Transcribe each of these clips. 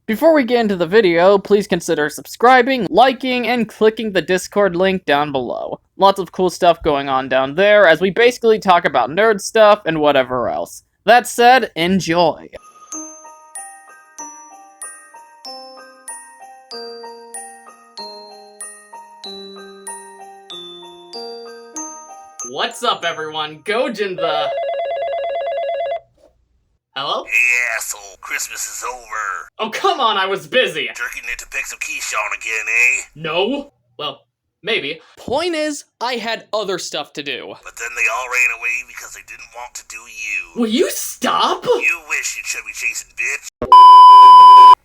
Before we get into the video, please consider subscribing, liking, and clicking the Discord link down below. Lots of cool stuff going on down there, as we basically talk about nerd stuff and whatever else. That said, enjoy! What's up, everyone? Gojin the... Hello? Hey, asshole. Christmas is over. Oh, come on, I was busy! Jerking it to pick some quiche on again, eh? No? Well, maybe. Point is, I had other stuff to do. But then they all ran away because they didn't want to do you. Will you stop? You wish you chubby chasing bitch.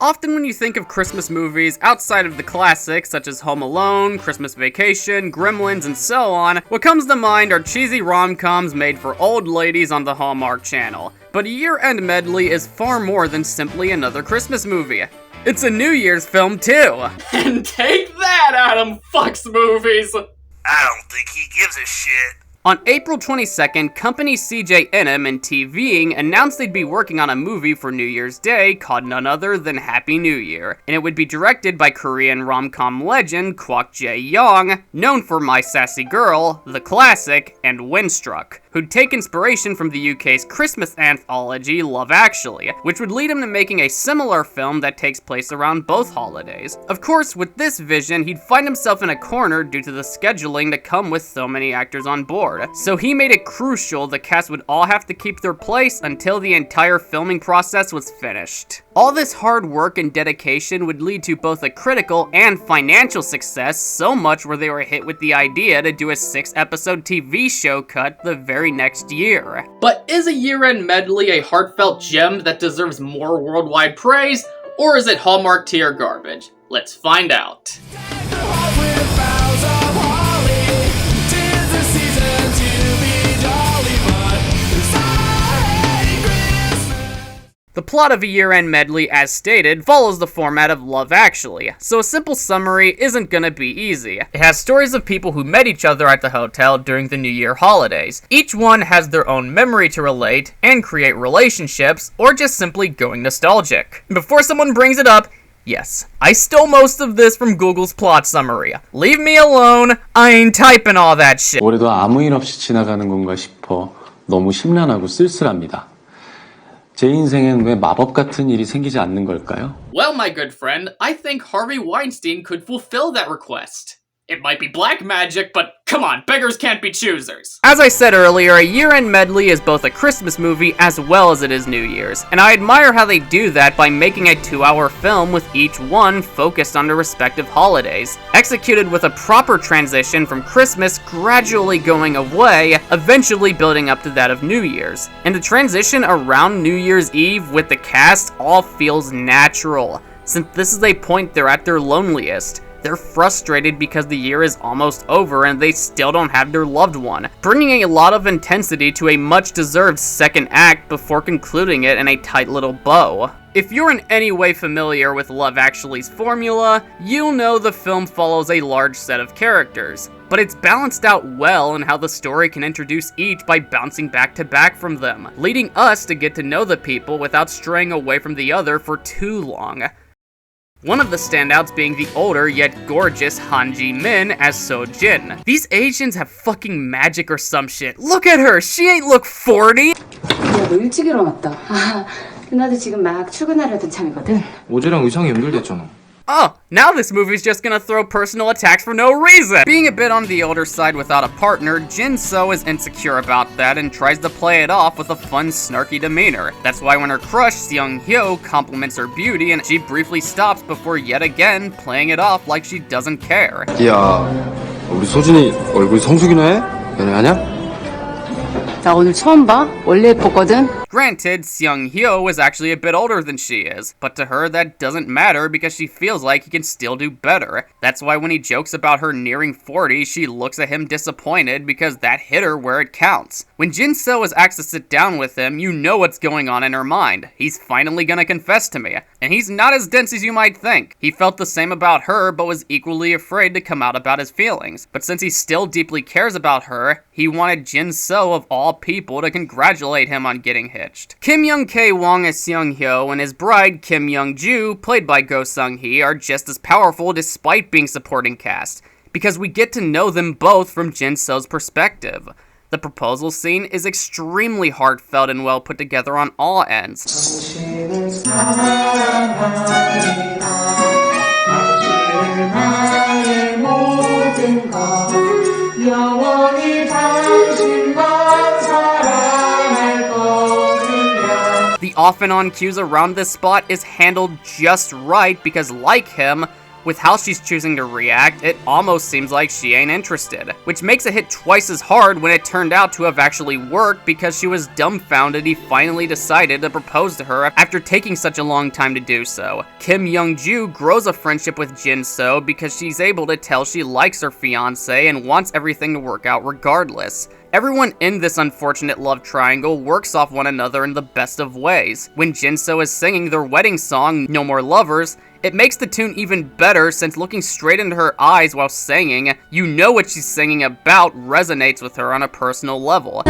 Often when you think of Christmas movies outside of the classics such as Home Alone, Christmas Vacation, Gremlins, and so on, what comes to mind are cheesy rom-coms made for old ladies on the Hallmark Channel. But A Year End Medley is far more than simply another Christmas movie. It's a New Year's film too! And take that, Adam fucks movies! I don't think he gives a shit. On April 22nd, company CJ&M and TVing announced they'd be working on a movie for New Year's Day called none other than Happy New Year, and it would be directed by Korean rom-com legend Kwag Jae-yong, known for My Sassy Girl, The Classic, and Windstruck, who'd take inspiration from the UK's Christmas anthology Love Actually, which would lead him to making a similar film that takes place around both holidays. Of course, with this vision, he'd find himself in a corner due to the scheduling that come with so many actors on board. So he made it crucial the cast would all have to keep their place until the entire filming process was finished. All this hard work and dedication would lead to both a critical and financial success, so much where they were hit with the idea to do a 6-episode TV show cut the very next year. But is A Year End Medley a heartfelt gem that deserves more worldwide praise, or is it Hallmark tier garbage? Let's find out. The plot of A Year End Medley, as stated, follows the format of Love Actually, so a simple summary isn't gonna be easy. It has stories of people who met each other at the hotel during the New Year holidays. Each one has their own memory to relate and create relationships, or just simply going nostalgic. Before someone brings it up, yes, I stole most of this from Google's plot summary. Leave me alone, I ain't typing all that shit. 올해도 아무 일 없이 지나가는 건가 싶어 너무 심란하고 쓸쓸합니다. 제 인생엔 왜 마법 같은 일이 생기지 않는 걸까요? Well, my good friend, I think Harvey Weinstein could fulfill that request. It might be black magic, but come on, beggars can't be choosers. As I said earlier, A Year End Medley is both a Christmas movie as well as it is New Year's, and I admire how they do that by making a 2-hour film with each one focused on their respective holidays, executed with a proper transition from Christmas gradually going away, eventually building up to that of New Year's. And the transition around New Year's Eve with the cast all feels natural, since this is a point they're at their loneliest. They're frustrated because the year is almost over and they still don't have their loved one, bringing a lot of intensity to a much-deserved second act before concluding it in a tight little bow. If you're in any way familiar with Love Actually's formula, you'll know the film follows a large set of characters, but it's balanced out well in how the story can introduce each by bouncing back to back from them, leading us to get to know the people without straying away from the other for too long. One of the standouts being the older yet gorgeous Han Ji-min as So-jin. These Asians have fucking magic or some shit. Look at her, she ain't look 40! 너 일찍 일어났다. 누나도 지금 막 출근하려던 참이거든. 어제랑 의상이 연결됐잖아. Oh, now this movie's just gonna throw personal attacks for no reason! Being a bit on the older side without a partner, Jin-so is insecure about that and tries to play it off with a fun, snarky demeanor. That's why when her crush, Seung-hyo, compliments her beauty, and she briefly stops before yet again playing it off like she doesn't care. 야, 우리 소진이 얼굴 성수기나 해? 연애하냐? 나 오늘 처음 봐. 원래 예뻤거든. Granted, Seung-hyo is actually a bit older than she is, but to her that doesn't matter because she feels like he can still do better. That's why when he jokes about her nearing 40, she looks at him disappointed because that hit her where it counts. When Jin-so is asked to sit down with him, you know what's going on in her mind. He's finally gonna confess to me. And he's not as dense as you might think. He felt the same about her, but was equally afraid to come out about his feelings. But since he still deeply cares about her, he wanted Jin-so of all people to congratulate him on getting unhitched. Kim Young-K Wong as Seung-hyo and his bride Kim Young-ju, played by Go Sung-hee, are just as powerful despite being supporting cast, because we get to know them both from Jin-so's perspective. The proposal scene is extremely heartfelt and well put together on all ends. The off and on cues around this spot is handled just right because, like him, with how she's choosing to react, it almost seems like she ain't interested, which makes it hit twice as hard when it turned out to have actually worked because she was dumbfounded he finally decided to propose to her after taking such a long time to do so. Kim Young-ju grows a friendship with Jin-so because she's able to tell she likes her fiancé and wants everything to work out regardless. Everyone in this unfortunate love triangle works off one another in the best of ways. When Jin-so is singing their wedding song, No More Lovers, it makes the tune even better since looking straight into her eyes while singing, you know what she's singing about resonates with her on a personal level.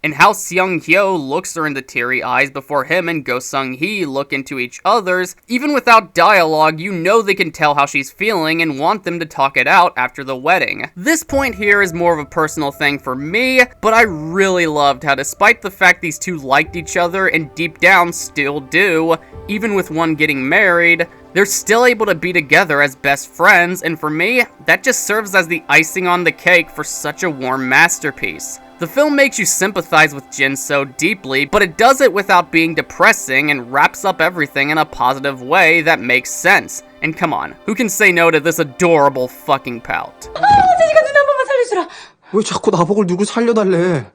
And how Seung-hyo looks her in the teary eyes before him and Go Sung-hee look into each other's, even without dialogue, you know they can tell how she's feeling and want them to talk it out after the wedding. This point here is more of a personal thing for me, but I really loved how despite the fact these two liked each other and deep down still do, even with one getting married, they're still able to be together as best friends, and for me, that just serves as the icing on the cake for such a warm masterpiece. The film makes you sympathize with Jin so deeply, but it does it without being depressing and wraps up everything in a positive way that makes sense. And come on, who can say no to this adorable fucking pout? 왜 자꾸 나보고 누구 살려달래?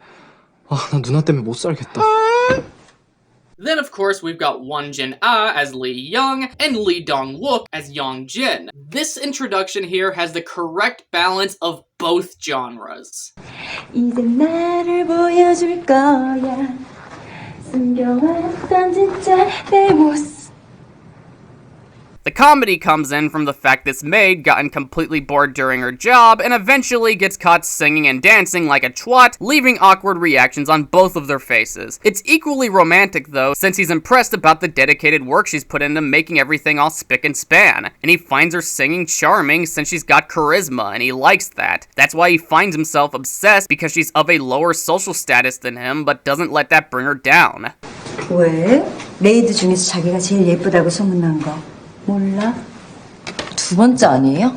아, 나 누나 때문에 못 살겠다. Then, of course, we've got Won Jin-ah as Lee Young and Lee Dong-wook as Yong Jin. This introduction here has the correct balance of both genres. 이제 나를 보여줄 거야. 숨겨왔던 진짜 내 모습. The comedy comes in from the fact this maid gotten completely bored during her job and eventually gets caught singing and dancing like a twat, leaving awkward reactions on both of their faces. It's equally romantic though, since he's impressed about the dedicated work she's put into making everything all spick and span, and he finds her singing charming since she's got charisma and he likes that. That's why he finds himself obsessed because she's of a lower social status than him, but doesn't let that bring her down. 왜? 메이드 중에서 자기가 제일 예쁘다고 소문난 거 몰라? 두 번째 아니에요?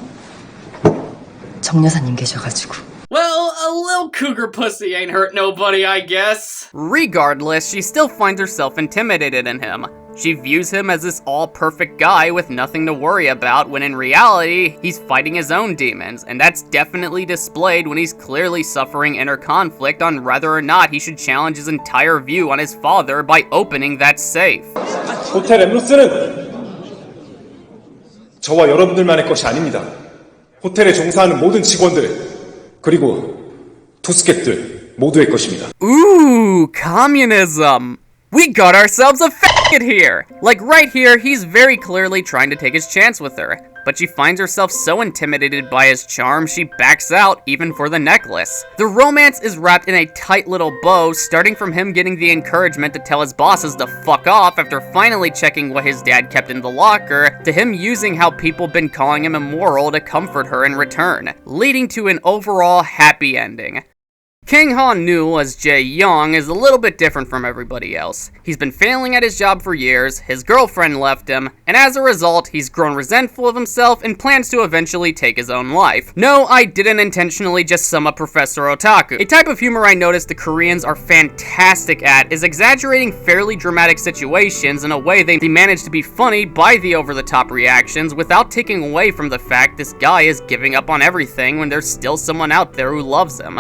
정 여사님 계셔가지고. Well, a little cougar pussy ain't hurt nobody, I guess. Regardless, she still finds herself intimidated in him. She views him as this all-perfect guy with nothing to worry about, when in reality, he's fighting his own demons, and that's definitely displayed when he's clearly suffering inner conflict on whether or not he should challenge his entire view on his father by opening that safe. 호텔 엠루스는 저와 여러분들만의 것이 아닙니다. 호텔에 종사하는 모든 직원들, 그리고 투스객들 모두의 것입니다. Ooh, communism! We got ourselves a faggot here! Like right here, he's very clearly trying to take his chance with her, but she finds herself so intimidated by his charm she backs out even for the necklace. The romance is wrapped in a tight little bow, starting from him getting the encouragement to tell his bosses to fuck off after finally checking what his dad kept in the locker, to him using how people been calling him immoral to comfort her in return, leading to an overall happy ending. Kang Ha-neul as Jae-yong is a little bit different from everybody else. He's been failing at his job for years, his girlfriend left him, and as a result, he's grown resentful of himself and plans to eventually take his own life. No, I didn't intentionally just sum up Professor Otaku. A type of humor I noticed the Koreans are fantastic at is exaggerating fairly dramatic situations in a way they manage to be funny by the over-the-top reactions without taking away from the fact this guy is giving up on everything when there's still someone out there who loves him.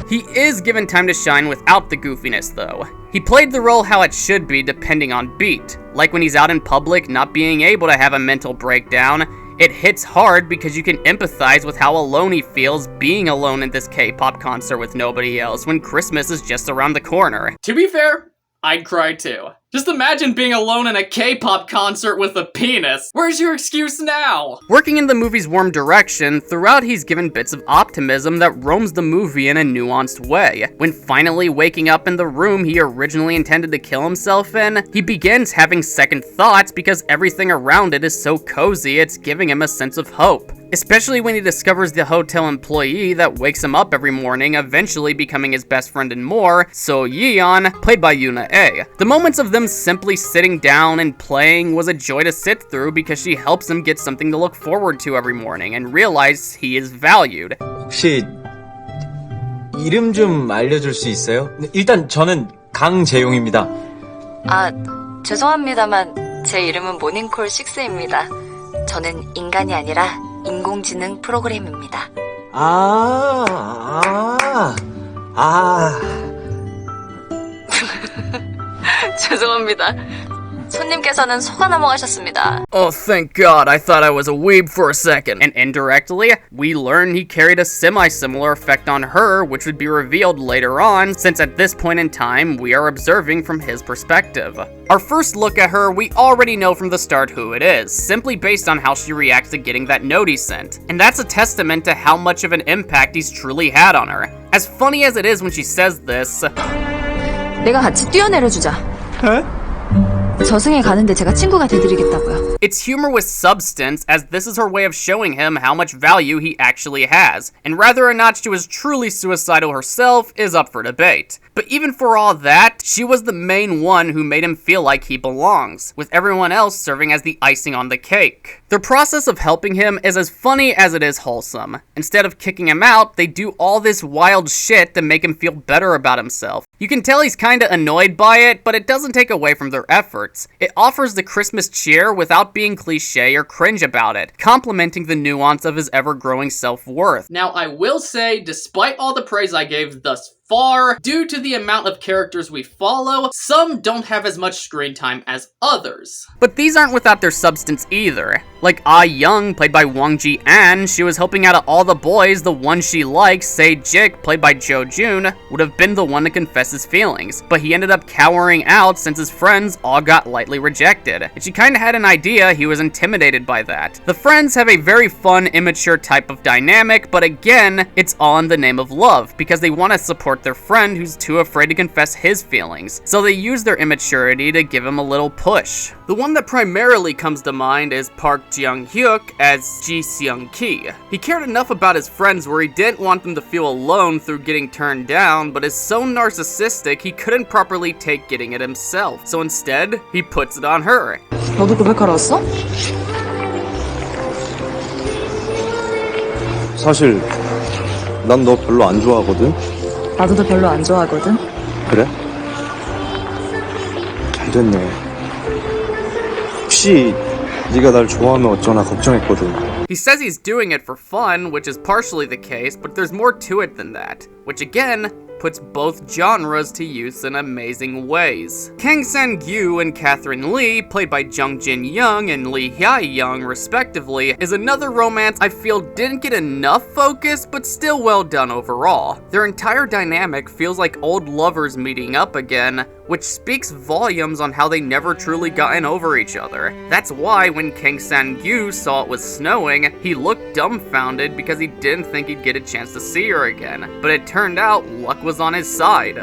He is given time to shine without the goofiness though. He played the role how it should be depending on beat, like when he's out in public not being able to have a mental breakdown, It hits hard because you can empathize with how alone he feels being alone in this K-pop concert with nobody else when Christmas is just around the corner. To be fair, I'd cry too. Just imagine being alone in a K-pop concert with a penis. Where's your excuse now? Working in the movie's warm direction, throughout he's given bits of optimism that roams the movie in a nuanced way. When finally waking up in the room he originally intended to kill himself in, he begins having second thoughts because everything around it is so cozy it's giving him a sense of hope. Especially when he discovers the hotel employee that wakes him up every morning, eventually becoming his best friend and more, So Yeon, played by Yoona A. The moments of them simply sitting down and playing was a joy to sit through because she helps him get something to look forward to every morning and realize he is valued. 혹시 이름 좀 알려줄 수 있어요? 일단 저는 강재용입니다. 아, 죄송합니다만 제 이름은 모닝콜 6입니다. 저는 인간이 아니라 인공지능 프로그램입니다. 죄송합니다. 손님께서는 속아 넘어가셨습니다. Oh, thank God, I thought I was a weeb for a second. And indirectly, we learn he carried a semi-similar effect on her, which would be revealed later on, since at this point in time, we are observing from his perspective. Our first look at her, we already know from the start who it is, simply based on how she reacts to getting that note he sent. And that's a testament to how much of an impact he's truly had on her. As funny as it is when she says this, 내가 같이 뛰어내려주자. 저승에 가는데 제가 친구가 돼드리겠다고요. it's humor with substance, as this is her way of showing him how much value he actually has, and whether or not she was truly suicidal herself is up for debate. But even for all that, she was the main one who made him feel like he belongs, with everyone else serving as the icing on the cake. The process of helping him is as funny as it is wholesome. Instead of kicking him out, they do all this wild shit to make him feel better about himself. You can tell he's kinda annoyed by it, but it doesn't take away from their efforts. It offers the Christmas cheer without being cliche or cringe about it, complementing the nuance of his ever-growing self-worth. Now, I will say, despite all the praise I gave thus far, due to the amount of characters we follow, some don't have as much screen time as others. But these aren't without their substance either. Like Ah Young, played by Kwang Jae-yong, she was hoping out of all the boys, the one she likes, Se-jik, played by Jun, would have been the one to confess his feelings, but he ended up cowering out since his friends all got lightly rejected, and she kinda had an idea he was intimidated by that. The friends have a very fun, immature type of dynamic, but again, it's all in the name of love, because they want to support their friend who's too afraid to confess his feelings, so they use their immaturity to give him a little push. The one that primarily comes to mind is Park Jung-hyuk as Ji Seung-ki. He cared enough about his friends where he didn't want them to feel alone through getting turned down, but is so narcissistic he couldn't properly take getting it himself, so instead, he puts it on her. 너도 고백하러 왔어? 사실 난 너 별로 안 좋아하거든. 나도 너 별로 안 좋아하거든. 그래? 잘 됐네. 혹시 네가 날 좋아하면 어쩌나 걱정했거든. He says he's doing it for fun, which is partially the case, but there's more to it than that, which again, puts both genres to use in amazing ways. Kang Sang-gyu and Catherine Lee, played by Jung Jin-young and Lee Hye-young respectively, is another romance I feel didn't get enough focus, but still well done overall. Their entire dynamic feels like old lovers meeting up again, which speaks volumes on how they never truly gotten over each other. That's why when Kang Sang-gyu saw it was snowing, he looked dumbfounded because he didn't think he'd get a chance to see her again. But it turned out luck was on his side.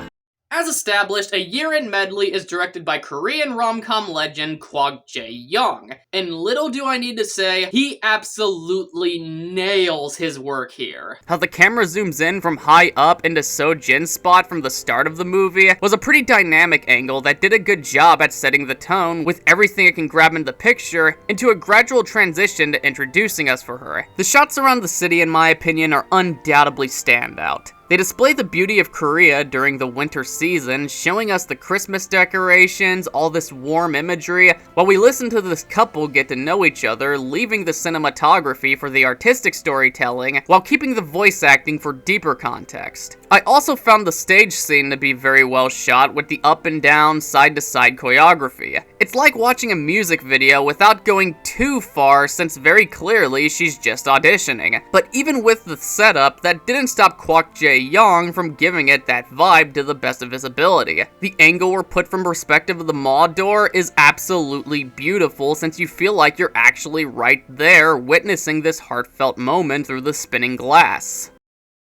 As established, A Year End Medley is directed by Korean rom-com legend Kwag Jae-yong. And little do I need to say, he absolutely nails his work here. How the camera zooms in from high up into So-jin's spot from the start of the movie was a pretty dynamic angle that did a good job at setting the tone with everything it can grab in the picture into a gradual transition to introducing us for her. The shots around the city, in my opinion, are undoubtedly standout. They display the beauty of Korea during the winter season, showing us the Christmas decorations, all this warm imagery, while we listen to this couple get to know each other, leaving the cinematography for the artistic storytelling, while keeping the voice acting for deeper context. I also found the stage scene to be very well shot with the up and down, side to side choreography. It's like watching a music video without going too far since very clearly she's just auditioning. But even with the setup, that didn't stop Kwag Jae-yong from giving it that vibe to the best of his ability. The angle we're put from perspective of the mall door is absolutely beautiful since you feel like you're actually right there witnessing this heartfelt moment through the spinning glass.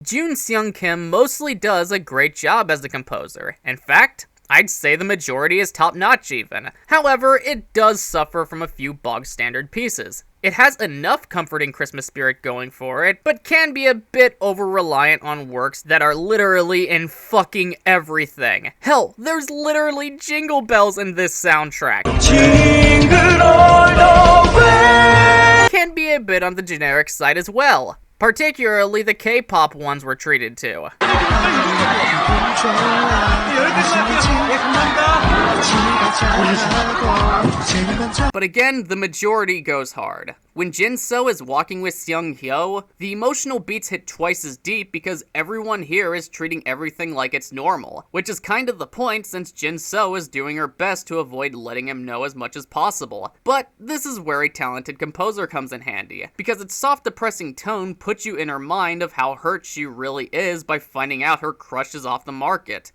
Jun Seung Kim mostly does a great job as the composer. In fact, I'd say the majority is top-notch even. However, it does suffer from a few bog-standard pieces. It has enough comforting Christmas spirit going for it, but can be a bit over-reliant on works that are literally in fucking everything. Hell, there's literally jingle bells in this soundtrack. Jingle all the way! Can be a bit on the generic side as well. Particularly the K-pop ones were treated to. But again, the majority goes hard. When Jin So is walking with Seung Hyo, the emotional beats hit twice as deep because everyone here is treating everything like it's normal, which is kind of the point since Jin So is doing her best to avoid letting him know as much as possible. But this is where a talented composer comes in handy, because its soft depressing tone puts you in her mind of how hurt she really is by finding out her crush is off the market.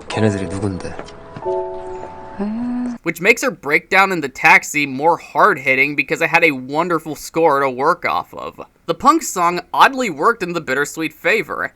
걔네들이 누군데? Which makes her breakdown in the taxi more hard-hitting because it had a wonderful score to work off of. The punk song oddly worked in the bittersweet favor.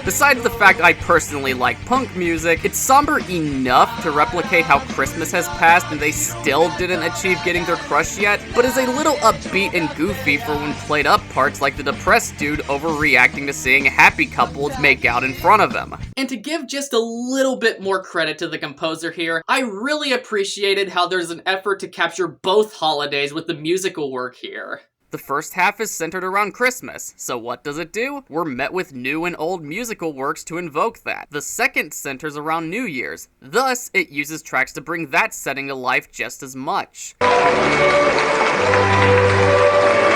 Besides the fact I personally like punk music, it's somber enough to replicate how Christmas has passed and they still didn't achieve getting their crush yet, but is a little upbeat and goofy for when played up parts like the depressed dude overreacting to seeing happy couples make out in front of him. And to give just a little bit more credit to the composer here, I really appreciated how there's an effort to capture both holidays with the musical work here. The first half is centered around Christmas, so what does it do? We're met with new and old musical works to invoke that. The second centers around New Year's, thus it uses tracks to bring that setting to life just as much.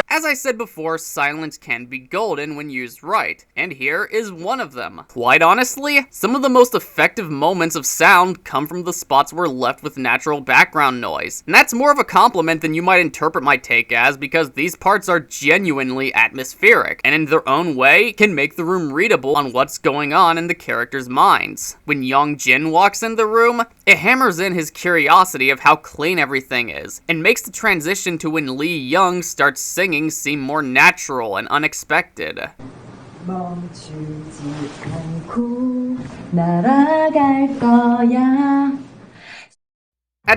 As I said before, silence can be golden when used right, and here is one of them. Quite honestly, some of the most effective moments of sound come from the spots we're left with natural background noise. And that's more of a compliment than you might interpret my take as, because these parts are genuinely atmospheric, and in their own way, can make the room readable on what's going on in the characters' minds. When Young Jin walks in the room, it hammers in his curiosity of how clean everything is, and makes the transition to when Lee Young starts singing seem more natural and unexpected. At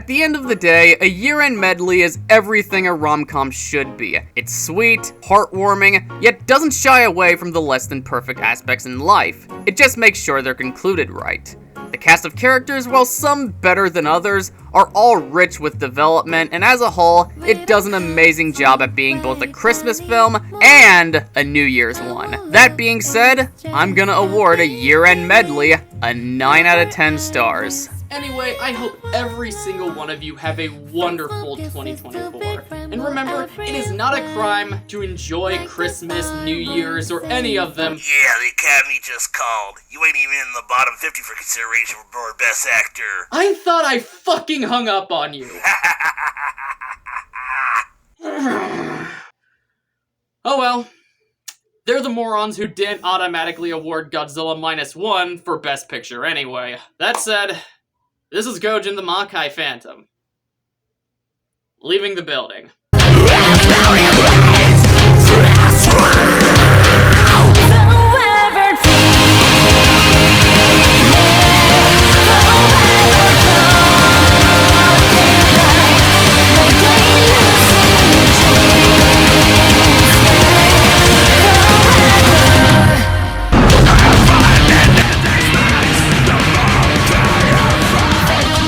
the end of the day, A Year End Medley is everything a rom-com should be. It's sweet, heartwarming, yet doesn't shy away from the less than perfect aspects in life. It just makes sure they're concluded right. The cast of characters, while some better than others, are all rich with development, and as a whole, it does an amazing job at being both a Christmas film and a New Year's one. That being said, I'm gonna award A Year End Medley a 9 out of 10 stars. Anyway, I hope every single one of you have a wonderful 2024. And remember, it is not a crime to enjoy Christmas, New Year's, or any of them. Yeah, the Academy just called. You ain't even in the bottom 50 for consideration for Best Actor. I thought I fucking hung up on you. Oh well. They're the morons who didn't automatically award Godzilla -1 for Best Picture anyway. That said, this is Gojin the Makai Phantom. Leaving the building.